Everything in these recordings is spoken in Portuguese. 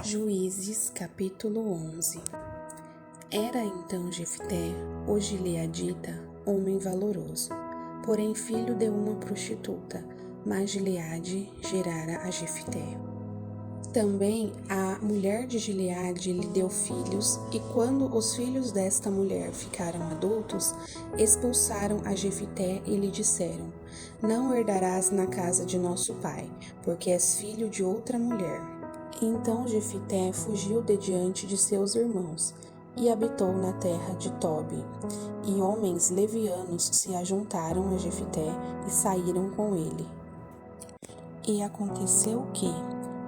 Juízes, capítulo 11. Era então Jefté, o gileadita, homem valoroso, porém filho de uma prostituta, mas Gileade gerara a Jefté. Também a mulher de Gileade lhe deu filhos, e quando os filhos desta mulher ficaram adultos, expulsaram a Jefté e lhe disseram: Não herdarás na casa de nosso pai, porque és filho de outra mulher. Então Jefté fugiu de diante de seus irmãos e habitou na terra de Tobi. E homens levianos se ajuntaram a Jefté e saíram com ele. E aconteceu que,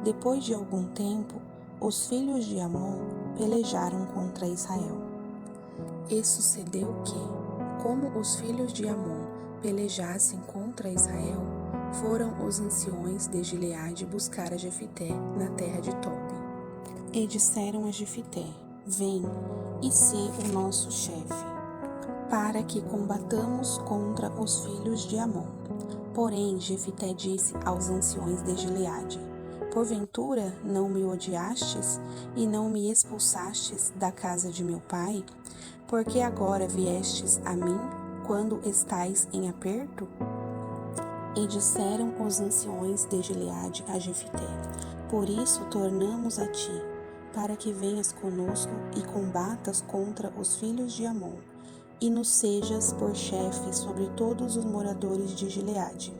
depois de algum tempo, os filhos de Amon pelejaram contra Israel. E sucedeu que, como os filhos de Amon pelejassem contra Israel, foram os anciões de Gileade buscar a Jefté na terra de Tobi. E disseram a Jefté: Vem e sê o nosso chefe, para que combatamos contra os filhos de Amon. Porém, Jefté disse aos anciões de Gileade: Porventura não me odiastes e não me expulsastes da casa de meu pai? Porque agora viestes a mim quando estais em aperto? E disseram os anciões de Gileade a Jefté: Por isso tornamos a ti, para que venhas conosco e combatas contra os filhos de Amon, e nos sejas por chefe sobre todos os moradores de Gileade.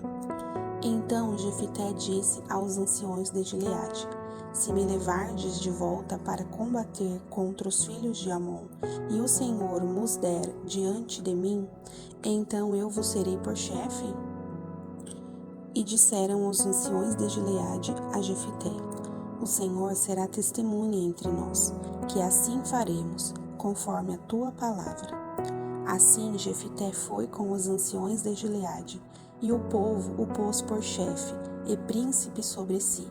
Então Jefté disse aos anciões de Gileade: Se me levardes de volta para combater contra os filhos de Amon, e o Senhor nos der diante de mim, então eu vos serei por chefe? E disseram os anciões de Gileade a Jefté: O Senhor será testemunha entre nós, que assim faremos, conforme a tua palavra. Assim Jefté foi com os anciões de Gileade, e o povo o pôs por chefe e príncipe sobre si.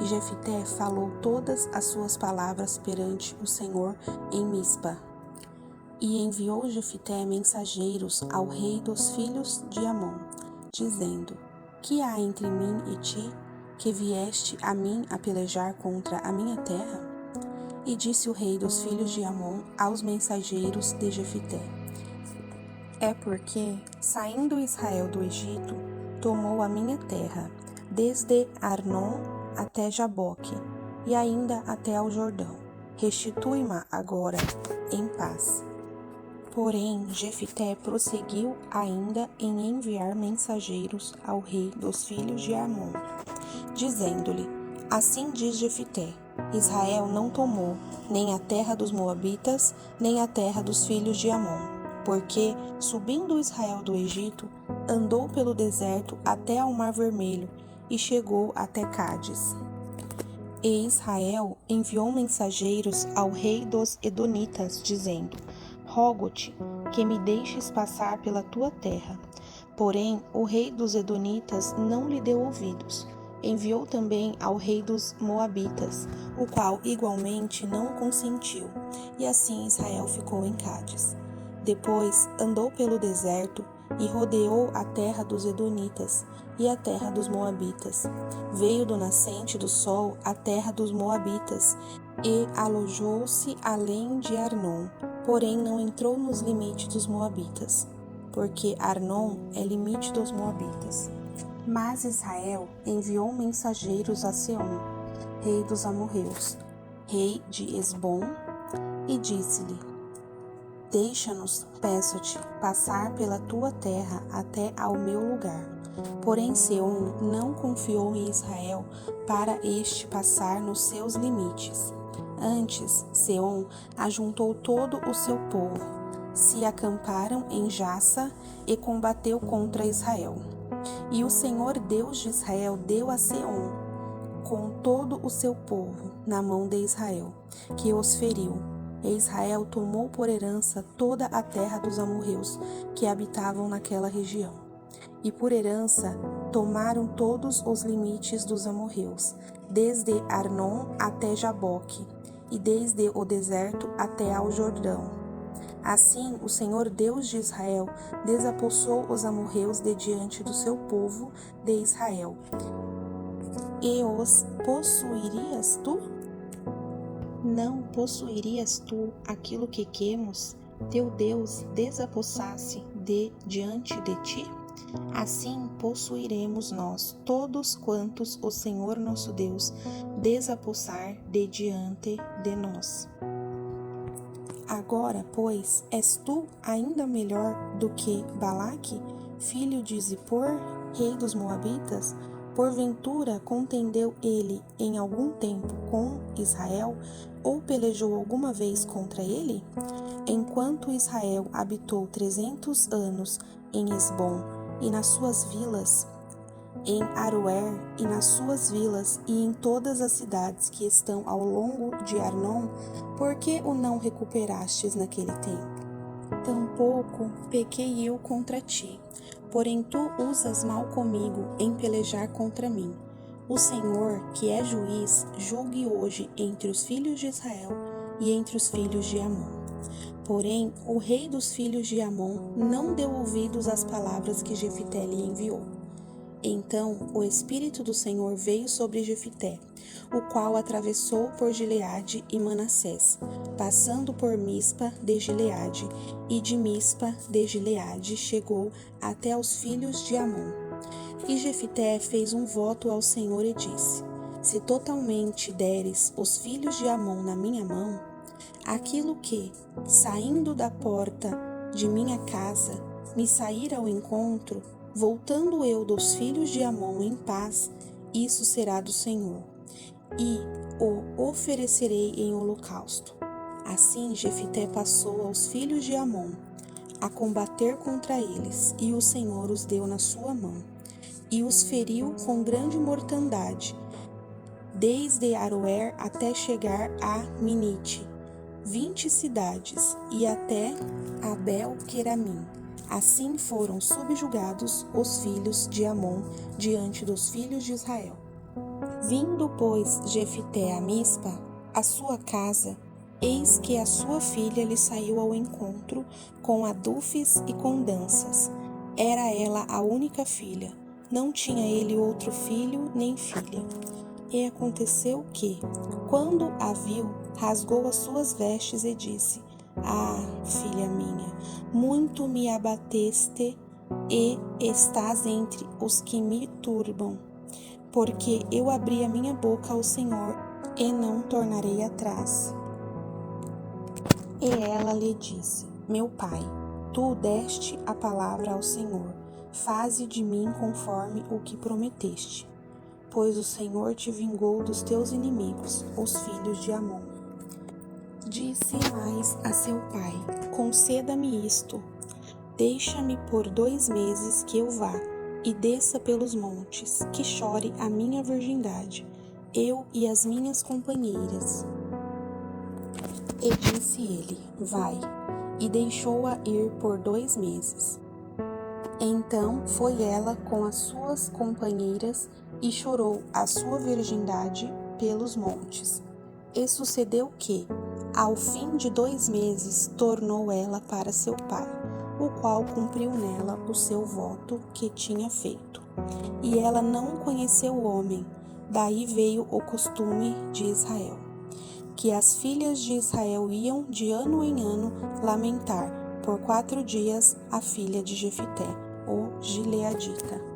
E Jefté falou todas as suas palavras perante o Senhor em Mispa. E enviou Jefté mensageiros ao rei dos filhos de Amon, dizendo: Que há entre mim e ti, que vieste a mim a pelejar contra a minha terra? E disse o rei dos filhos de Amon aos mensageiros de Jefté: É porque, saindo Israel do Egito, tomou a minha terra, desde Arnon até Jaboque, e ainda até ao Jordão. Restitui-ma agora em paz. Porém, Jefté prosseguiu ainda em enviar mensageiros ao rei dos filhos de Amon, dizendo-lhe: Assim diz Jefté: Israel não tomou nem a terra dos Moabitas, nem a terra dos filhos de Amon, porque, subindo Israel do Egito, andou pelo deserto até ao Mar Vermelho e chegou até Cádiz. E Israel enviou mensageiros ao rei dos Edonitas, dizendo: Rogo-te que me deixes passar pela tua terra. Porém, o rei dos Edonitas não lhe deu ouvidos. Enviou também ao rei dos Moabitas, o qual igualmente não consentiu, e assim Israel ficou em Cádiz. Depois andou pelo deserto e rodeou a terra dos Edonitas e a terra dos Moabitas. Veio do nascente do sol a terra dos Moabitas e alojou-se além de Arnon, porém não entrou nos limites dos Moabitas, porque Arnon é limite dos Moabitas. Mas Israel enviou mensageiros a Seom, rei dos amorreus, rei de Esbom, e disse-lhe: Deixa-nos, peço-te, passar pela tua terra até ao meu lugar. Porém Seom não confiou em Israel para este passar nos seus limites. Antes, Seom ajuntou todo o seu povo, se acamparam em Jassa e combateu contra Israel. E o Senhor Deus de Israel deu a Seom, com todo o seu povo, na mão de Israel, que os feriu. E Israel tomou por herança toda a terra dos amorreus que habitavam naquela região. E por herança tomaram todos os limites dos amorreus, desde Arnon até Jaboque, e desde o deserto até ao Jordão. Assim, o Senhor Deus de Israel desapossou os amorreus de diante do seu povo de Israel. E os possuirias tu? não possuirias tu aquilo que Quemos, teu Deus, desapossasse de diante de ti? Assim possuiremos nós todos quantos o Senhor nosso Deus desapossar de diante de nós. Agora, pois, és tu ainda melhor do que Balaque, filho de Zippor, rei dos Moabitas? Porventura contendeu ele em algum tempo com Israel, ou pelejou alguma vez contra ele? Enquanto Israel habitou 300 anos em Esbom e nas suas vilas, em Aroer e nas suas vilas e em todas as cidades que estão ao longo de Arnon, por que o não recuperastes naquele tempo? Tampouco pequei eu contra ti, porém tu usas mal comigo em pelejar contra mim. O Senhor, que é juiz, julgue hoje entre os filhos de Israel e entre os filhos de Amon. Porém, o rei dos filhos de Amon não deu ouvidos às palavras que Jefité lhe enviou. Então o Espírito do Senhor veio sobre Jefité, o qual atravessou por Gileade e Manassés, passando por Mispa de Gileade, e de Mispa de Gileade chegou até aos filhos de Amon. E Jefité fez um voto ao Senhor e disse: Se totalmente deres os filhos de Amon na minha mão, aquilo que, saindo da porta de minha casa, me sair ao encontro, voltando eu dos filhos de Amon em paz, isso será do Senhor, e o oferecerei em holocausto. Assim Jefité passou aos filhos de Amon a combater contra eles, e o Senhor os deu na sua mão, e os feriu com grande mortandade, desde Aroer até chegar a Minite, 20 cidades, e até Abel-Queramim. Assim foram subjugados os filhos de Amon diante dos filhos de Israel. Vindo, pois, Jefité a Mispa, a sua casa, eis que a sua filha lhe saiu ao encontro com adufes e com danças. Era ela a única filha, não tinha ele outro filho nem filha. E aconteceu que, quando a viu, rasgou as suas vestes e disse: Ah, filha minha, muito me abateste e estás entre os que me turbam, porque eu abri a minha boca ao Senhor e não tornarei atrás. E ela lhe disse: Meu pai, tu deste a palavra ao Senhor, faze de mim conforme o que prometeste, pois o Senhor te vingou dos teus inimigos, os filhos de Amon. Disse mais a seu pai: Conceda-me isto, deixa-me por 2 meses que eu vá e desça pelos montes, que chore a minha virgindade, eu e as minhas companheiras. E disse ele: Vai, e deixou-a ir por 2 meses. Então foi ela com as suas companheiras e chorou a sua virgindade pelos montes. E sucedeu que, ao fim de 2 meses, tornou ela para seu pai, o qual cumpriu nela o seu voto que tinha feito. E ela não conheceu o homem, daí veio o costume de Israel, que as filhas de Israel iam de ano em ano lamentar por 4 dias a filha de Jefité, o Gileadita.